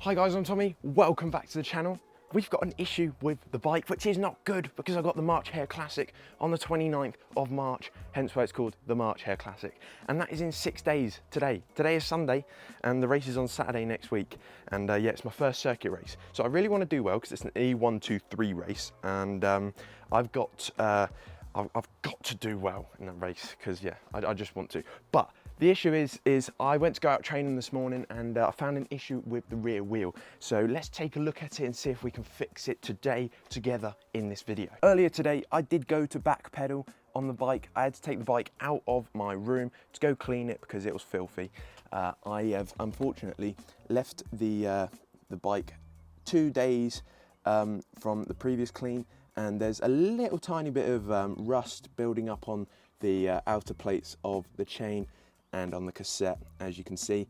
Hi guys, I'm Tommy. Welcome back to the channel. We've got an issue with the bike, which is not good because I got the March Hare Classic on the 29th of March, hence why it's called the March Hare Classic. And that is in 6 days today. Today is Sunday and the race is on Saturday next week. And yeah, it's my first circuit race. So I really want to do well because it's an E123 race. And I've got to do well in that race because yeah, I just want to. But the issue is I went to go out training this morning and I found an issue with the rear wheel. So let's take a look at it and see if we can fix it today together in this video. Earlier today, I did go to back pedal on the bike. I had to take the bike out of my room to go clean it because it was filthy. I have unfortunately left the bike 2 days from the previous clean, and there's a little tiny bit of rust building up on the outer plates of the chain and on the cassette, as you can see,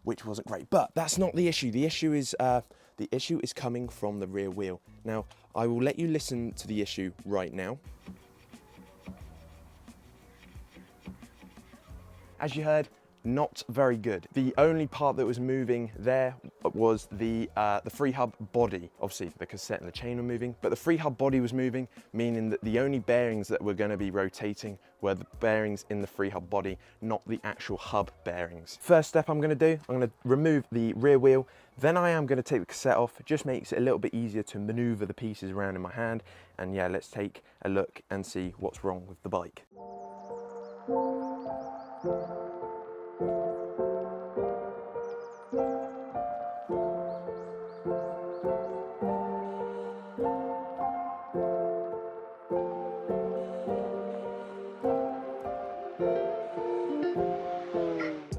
which wasn't great. But that's not the issue. The issue is coming from the rear wheel. Now, I will let you listen to the issue right now. As you heard, not very good. The only part that was moving there was the free hub body. Obviously the cassette and the chain were moving, but the free hub body was moving, meaning that the only bearings that were going to be rotating were the bearings in the free hub body, not the actual hub bearings. First step I'm going to do, I'm going to remove the rear wheel. Then I am going to take the cassette off. It just makes it a little bit easier to maneuver the pieces around in my hand. And yeah, let's take a look and see what's wrong with the bike.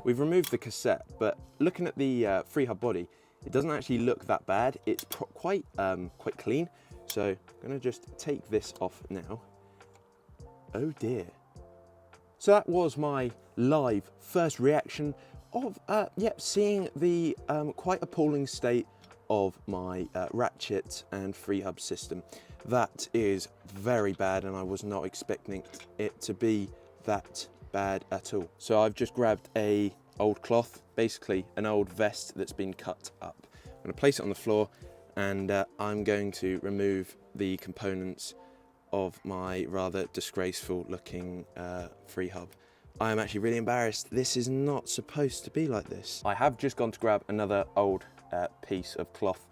We've removed the cassette, but looking at the free hub body, it doesn't actually look that bad. It's quite clean. So I'm gonna just take this off now. Oh dear. So that was my live first reaction of seeing the quite appalling state of my ratchet and free hub system. That is very bad, and I was not expecting it to be that bad at all. So I've just grabbed a old cloth, basically an old vest that's been cut up. I'm going to place it on the floor, and I'm going to remove the components of my rather disgraceful looking free hub. I am actually really embarrassed. This is not supposed to be like this. I have just gone to grab another old piece of cloth,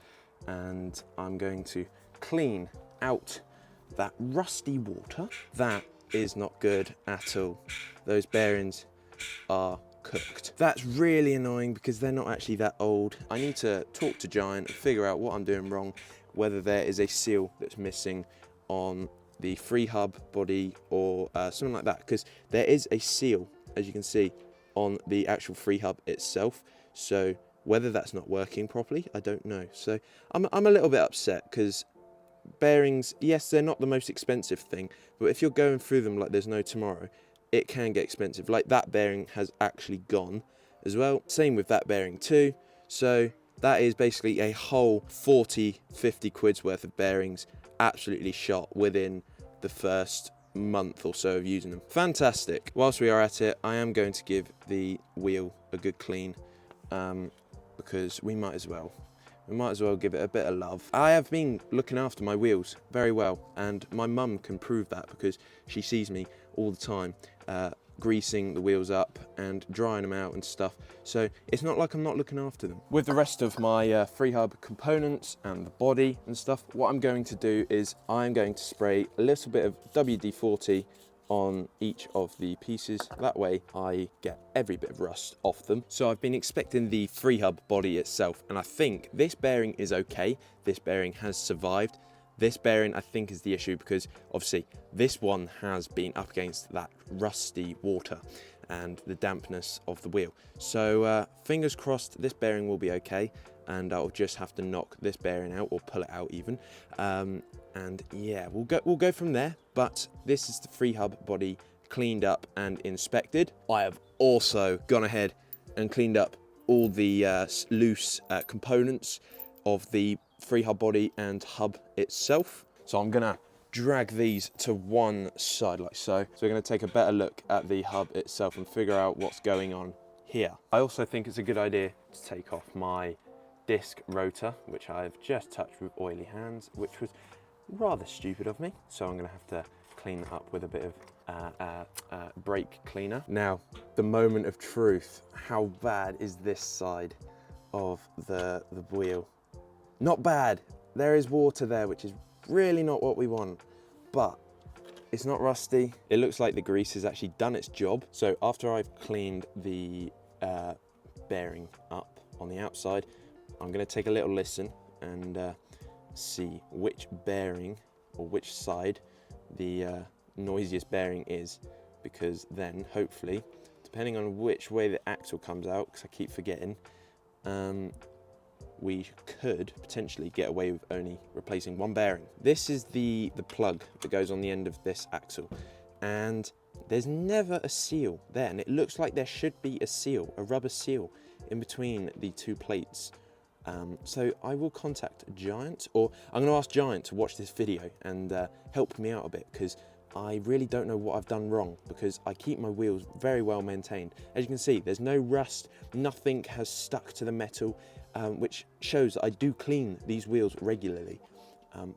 and I'm going to clean out that rusty water. That is not good at all. Those bearings are cooked. That's really annoying because they're not actually that old. I need to talk to Giant and figure out what I'm doing wrong, whether there is a seal that's missing on the free hub body or something like that, because there is a seal, as you can see, on the actual free hub itself. So whether that's not working properly, I don't know. So I'm a little bit upset because bearings, yes, they're not the most expensive thing, but if you're going through them like there's no tomorrow, it can get expensive. Like that bearing has actually gone as well. Same with that bearing too. So that is basically a whole 40-50 quid's worth of bearings absolutely shot within the first month or so of using them. Fantastic. Whilst we are at it, I am going to give the wheel a good clean because we might as well. We might as well give it a bit of love. I have been looking after my wheels very well, and my mum can prove that because she sees me all the time greasing the wheels up and drying them out and stuff. So it's not like I'm not looking after them. With the rest of my free hub components and the body and stuff, what I'm going to do is I'm going to spray a little bit of WD-40 on each of the pieces. That way I get every bit of rust off them. So I've been inspecting the free hub body itself, and I think this bearing is okay. This bearing has survived. This bearing, I think, is the issue because obviously this one has been up against that rusty water and the dampness of the wheel. So fingers crossed this bearing will be okay, and I'll just have to knock this bearing out or pull it out even. And yeah, we'll go from there. But this is the free hub body cleaned up and inspected. I have also gone ahead and cleaned up all the loose components of the free hub body and hub itself. So I'm gonna drag these to one side like so. So we're gonna take a better look at the hub itself and figure out what's going on here. I also think it's a good idea to take off my disc rotor, which I've just touched with oily hands, which was rather stupid of me. So I'm gonna have to clean that up with a bit of brake cleaner. Now, the moment of truth. How bad is this side of the wheel? Not bad. There is water there, which is really not what we want, but it's not rusty. It looks like the grease has actually done its job. So after I've cleaned the bearing up on the outside, I'm gonna take a little listen and see which bearing or which side the noisiest bearing is, because then hopefully, depending on which way the axle comes out, because I keep forgetting, we could potentially get away with only replacing one bearing. This is the plug that goes on the end of this axle, and there's never a seal there, and it looks like there should be a seal, a rubber seal in between the two plates. So I will contact Giant, or I'm going to ask Giant to watch this video and help me out a bit, because I really don't know what I've done wrong, because I keep my wheels very well maintained. As you can see, there's no rust, nothing has stuck to the metal, which shows that I do clean these wheels regularly.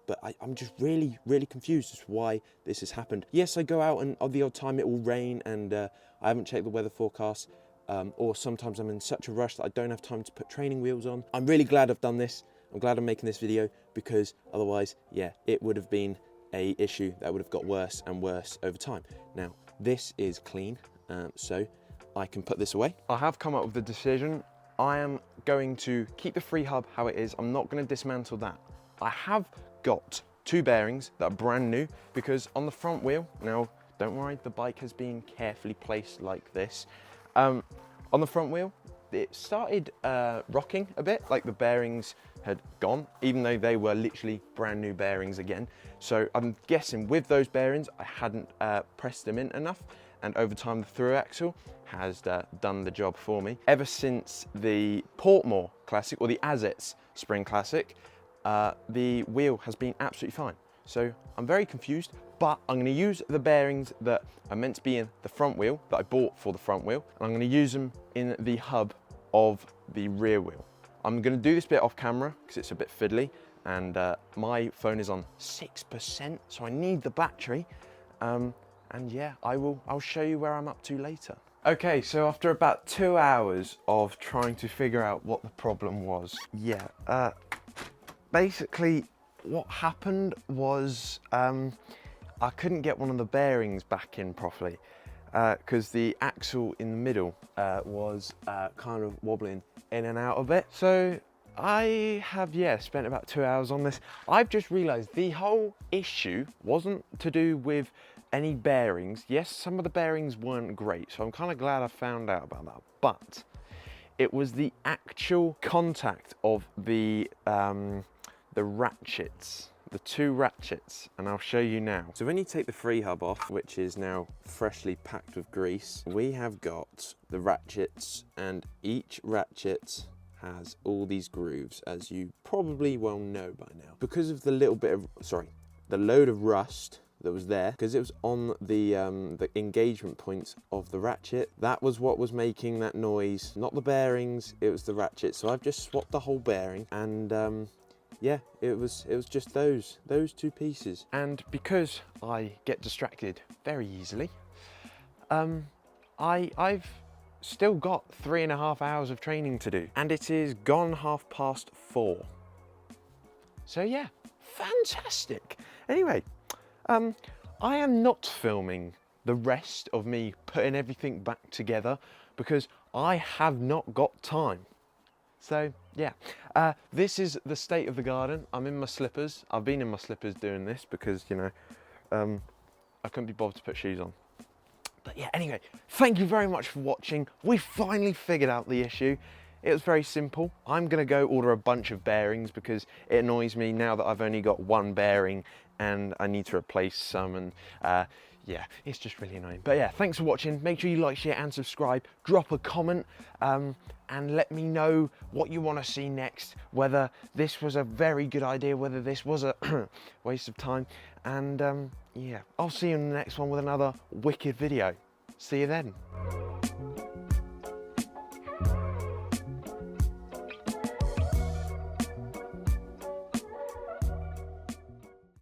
But I'm just really confused as to why this has happened. Yes, I go out and the odd time it will rain and I haven't checked the weather forecast, or sometimes I'm in such a rush that I don't have time to put training wheels on. I'm really glad I've done this. I'm glad I'm making this video, because otherwise, yeah, it would have been a issue that would have got worse and worse over time. Now, this is clean, so I can put this away. I have come up with the decision. I am going to keep the free hub how it is. I'm not going to dismantle that. I have got two bearings that are brand new, because on the front wheel, now don't worry, the bike has been carefully placed like this. On the front wheel, it started rocking a bit, like the bearings had gone, even though they were literally brand new bearings again. So I'm guessing with those bearings, I hadn't pressed them in enough, and over time the through axle has done the job for me. Ever since the Portmore Classic, or the Azets Spring Classic, the wheel has been absolutely fine. So I'm very confused, but I'm going to use the bearings that are meant to be in the front wheel, that I bought for the front wheel, and I'm going to use them in the hub of the rear wheel. I'm going to do this bit off camera because it's a bit fiddly, and my phone is on 6%, so I need the battery. And yeah, I'll show you where I'm up to later. Okay, so after about 2 hours of trying to figure out what the problem was, yeah, basically what happened was I couldn't get one of the bearings back in properly, because the axle in the middle was kind of wobbling in and out a bit. So I have, yeah, spent about 2 hours on this. I've just realized the whole issue wasn't to do with any bearings. Yes, some of the bearings weren't great, so I'm kind of glad I found out about that, but it was the actual contact of the ratchets, the two ratchets, and I'll show you now. So when you take the free hub off, which is now freshly packed with grease, we have got the ratchets, and each ratchet has all these grooves, as you probably well know by now. Because of the the load of rust that was there, because it was on the engagement points of the ratchet, that was what was making that noise. Not the bearings, it was the ratchet. So I've just swapped the whole bearing, and yeah, it was just those two pieces. And because I get distracted very easily, I've still got 3.5 hours of training to do, and it is gone 4:30. So yeah, fantastic. Anyway, I am not filming the rest of me putting everything back together because I have not got time. So yeah, this is the state of the garden. I'm in my slippers. I've been in my slippers doing this because, you know, I couldn't be bothered to put shoes on. But yeah, anyway, thank you very much for watching. We finally figured out the issue. It was very simple. I'm gonna go order a bunch of bearings because it annoys me now that I've only got one bearing and I need to replace some, and yeah, it's just really annoying. But yeah, thanks for watching. Make sure you like, share and subscribe. Drop a comment and let me know what you want to see next, whether this was a very good idea, whether this was a waste of time. And yeah, I'll see you in the next one with another wicked video. See you then.